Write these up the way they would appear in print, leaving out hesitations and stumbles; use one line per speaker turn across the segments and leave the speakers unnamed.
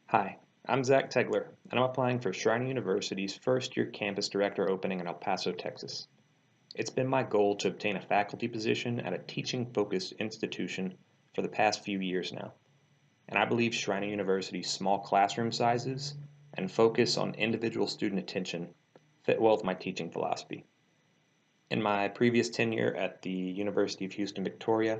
Hi, I'm Zach Tegler, and I'm applying for Schreiner University's first-year campus director opening in El Paso, Texas. It's been my goal to obtain a faculty position at a teaching-focused institution for the past few years now, and I believe Schreiner University's small classroom sizes and focus on individual student attention fit well with my teaching philosophy. In my previous tenure at the University of Houston, Victoria,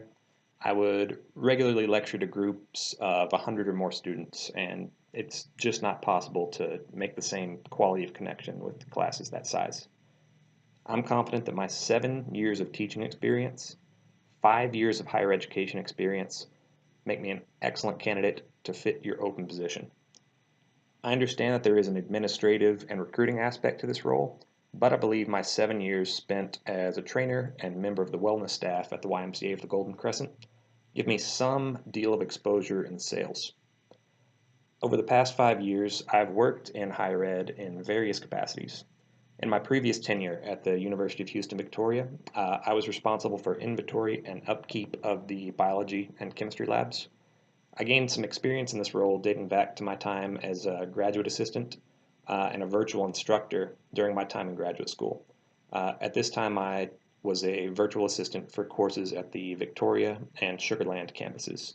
I would regularly lecture to groups of 100 or more students, and it's just not possible to make the same quality of connection with classes that size. I'm confident that my 7 years of teaching experience, 5 years of higher education experience, make me an excellent candidate to fit your open position. I understand that there is an administrative and recruiting aspect to this role, but I believe my 7 years spent as a trainer and member of the wellness staff at the YMCA of the Golden Crescent give me some deal of exposure in sales. Over the past 5 years, I've worked in higher ed in various capacities. In my previous tenure at the University of Houston, Victoria, I was responsible for inventory and upkeep of the biology and chemistry labs. I gained some experience in this role dating back to my time as a graduate assistant and a virtual instructor during my time in graduate school. At this time, I was a virtual assistant for courses at the Victoria and Sugar Land campuses.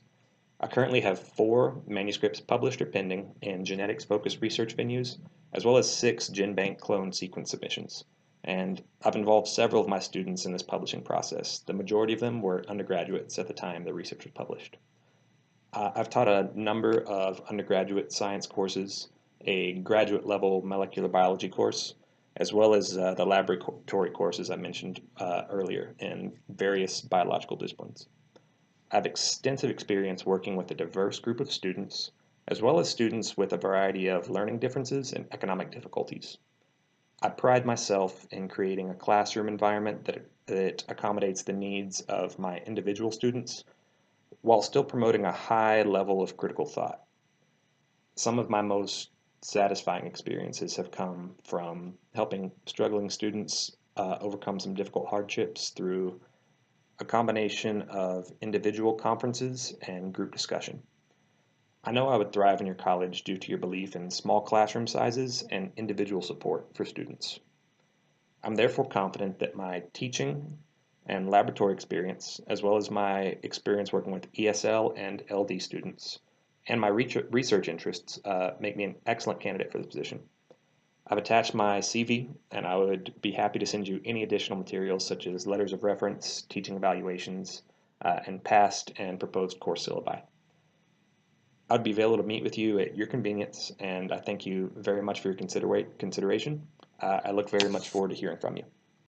I currently have 4 manuscripts published or pending in genetics-focused research venues, as well as 6 GenBank clone sequence submissions. And I've involved several of my students in this publishing process. The majority of them were undergraduates at the time the research was published. I've taught a number of undergraduate science courses, a graduate level molecular biology course, as well as the laboratory courses I mentioned earlier in various biological disciplines. I have extensive experience working with a diverse group of students, as well as students with a variety of learning differences and economic difficulties. I pride myself in creating a classroom environment that accommodates the needs of my individual students while still promoting a high level of critical thought. Some of my most satisfying experiences have come from helping struggling students overcome some difficult hardships through a combination of individual conferences and group discussion. I know I would thrive in your college due to your belief in small classroom sizes and individual support for students. I'm therefore confident that my teaching and laboratory experience, as well as my experience working with ESL and LD students, and my research interests make me an excellent candidate for the position. I've attached my CV, and I would be happy to send you any additional materials such as letters of reference, teaching evaluations, and past and proposed course syllabi. I'd be available to meet with you at your convenience, and I thank you very much for your consideration. I look very much forward to hearing from you.